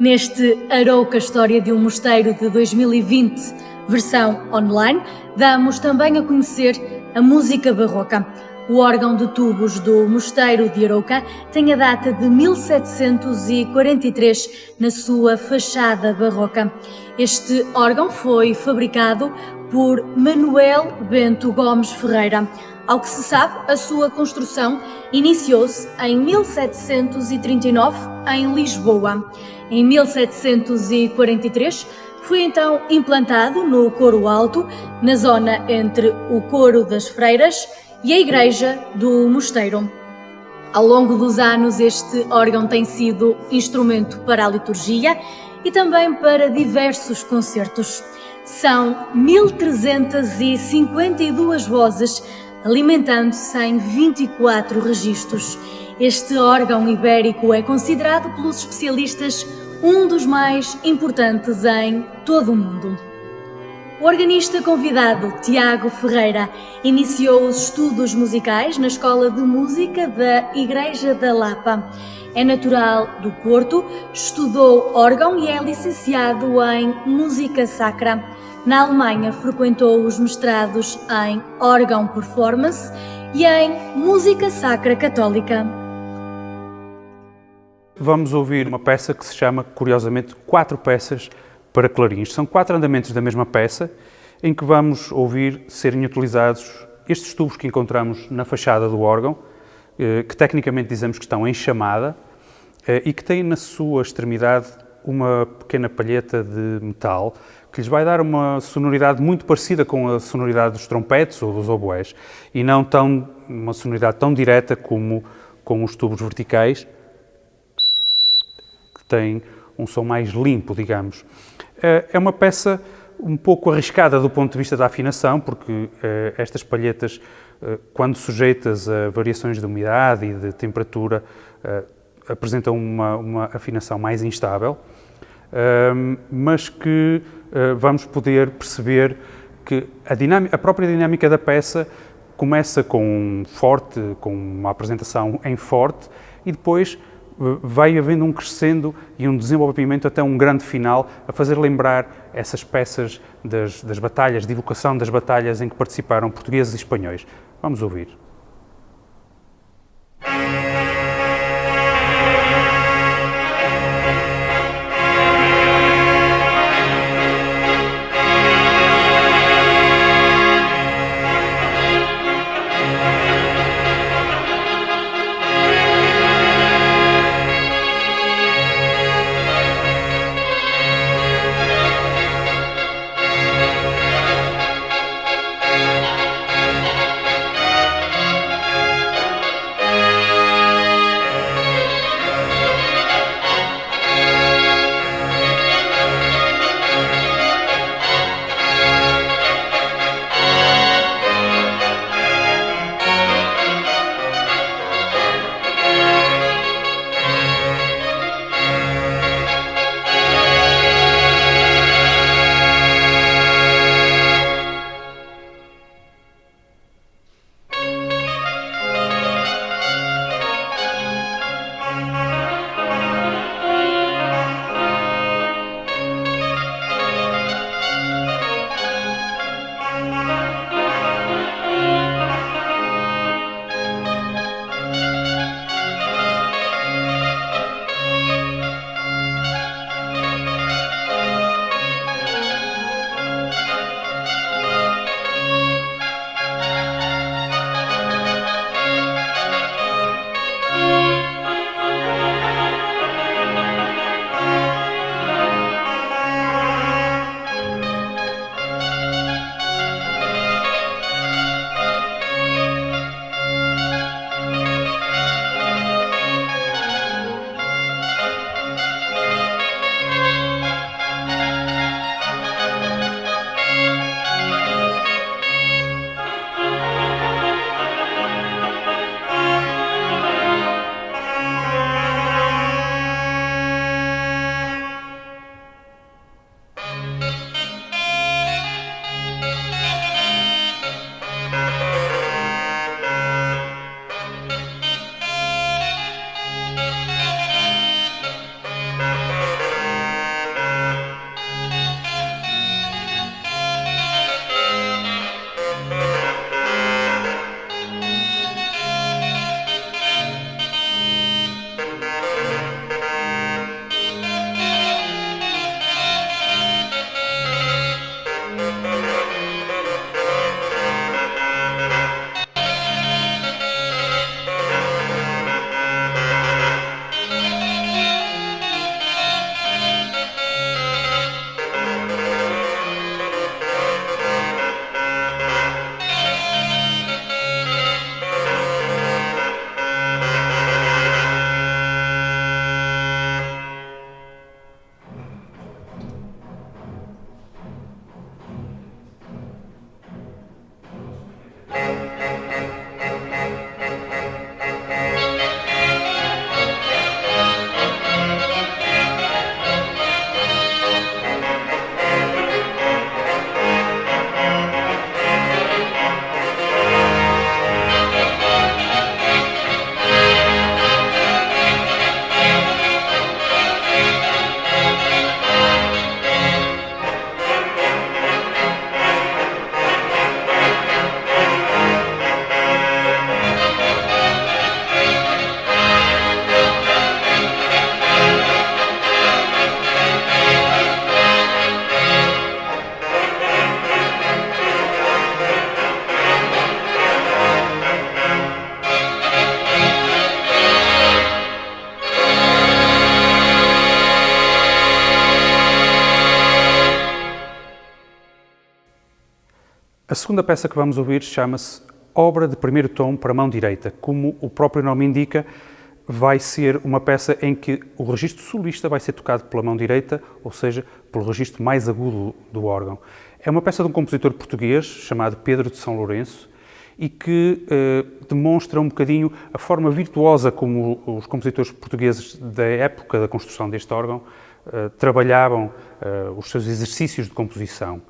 Neste Arouca História de um Mosteiro de 2020, versão online, damos também a conhecer a música barroca. O órgão de tubos do Mosteiro de Arouca tem a data de 1743 na sua fachada barroca. Este órgão foi fabricado por Manuel Bento Gomes Ferreira. Ao que se sabe, a sua construção iniciou-se em 1739 em Lisboa. Em 1743 foi então implantado no Coro Alto, na zona entre o Coro das Freiras e a Igreja do Mosteiro. Ao longo dos anos, este órgão tem sido instrumento para a liturgia e também para diversos concertos. São 1352 vozes, alimentando-se em 24 registros. Este órgão ibérico é considerado pelos especialistas um dos mais importantes em todo o mundo. O organista convidado, Tiago Ferreira, iniciou os estudos musicais na Escola de Música da Igreja da Lapa. É natural do Porto, estudou órgão e é licenciado em Música Sacra. Na Alemanha, frequentou os mestrados em órgão performance e em Música Sacra Católica. Vamos ouvir uma peça que se chama, curiosamente, 4 peças para clarins. São 4 andamentos da mesma peça, em que vamos ouvir serem utilizados estes tubos que encontramos na fachada do órgão, que tecnicamente dizemos que estão em chamada, e que têm na sua extremidade uma pequena palheta de metal, que lhes vai dar uma sonoridade muito parecida com a sonoridade dos trompetes ou dos oboés, e não uma sonoridade tão direta como com os tubos verticais, que têm um som mais limpo, digamos. É uma peça um pouco arriscada do ponto de vista da afinação, porque estas palhetas, quando sujeitas a variações de umidade e de temperatura, apresentam uma afinação mais instável, mas que vamos poder perceber que a própria dinâmica da peça começa com uma apresentação em forte, e depois vai havendo um crescendo e um desenvolvimento até um grande final, a fazer lembrar essas peças das batalhas, de evocação das batalhas em que participaram portugueses e espanhóis. Vamos ouvir. A segunda peça que vamos ouvir chama-se Obra de Primeiro Tom para Mão Direita. Como o próprio nome indica, vai ser uma peça em que o registro solista vai ser tocado pela mão direita, ou seja, pelo registro mais agudo do órgão. É uma peça de um compositor português chamado Pedro de São Lourenço e que demonstra um bocadinho a forma virtuosa como os compositores portugueses da época da construção deste órgão trabalhavam os seus exercícios de composição.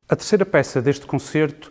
A terceira peça deste concerto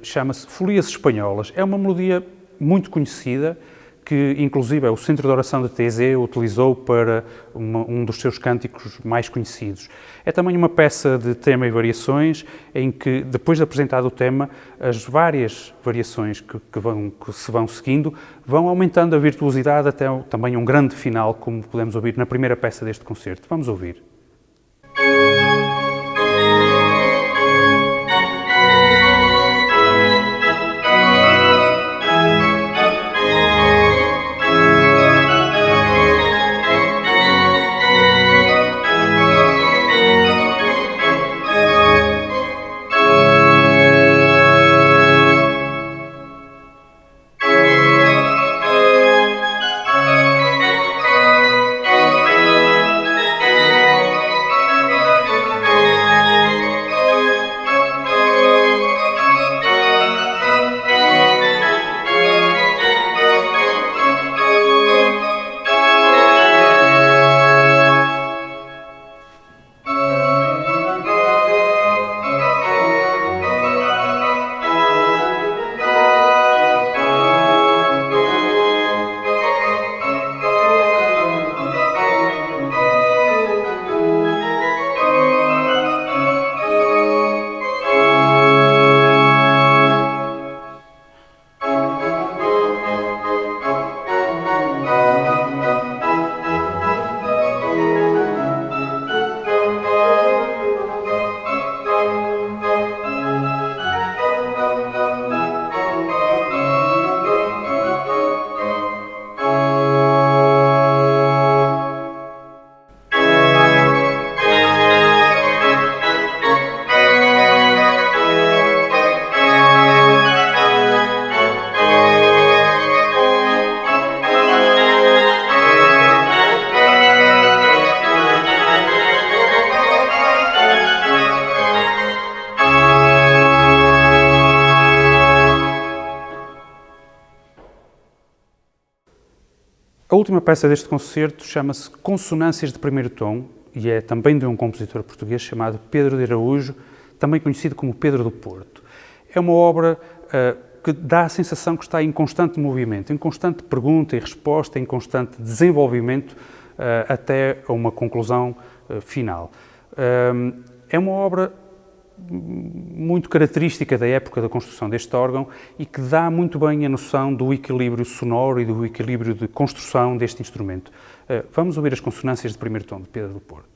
chama-se Folias Espanholas. É uma melodia muito conhecida, que inclusive o Centro de Oração de Taizé utilizou para um dos seus cânticos mais conhecidos. É também uma peça de tema e variações, em que, depois de apresentado o tema, as várias variações que se vão seguindo vão aumentando a virtuosidade até também um grande final, como podemos ouvir na primeira peça deste concerto. Vamos ouvir. A última peça deste concerto chama-se Consonâncias de Primeiro Tom e é também de um compositor português chamado Pedro de Araújo, também conhecido como Pedro do Porto. É uma obra que dá a sensação que está em constante movimento, em constante pergunta e resposta, em constante desenvolvimento até a uma conclusão final. É uma obra muito característica da época da construção deste órgão e que dá muito bem a noção do equilíbrio sonoro e do equilíbrio de construção deste instrumento. Vamos ouvir as consonâncias de primeiro tom de Pedro do Porto.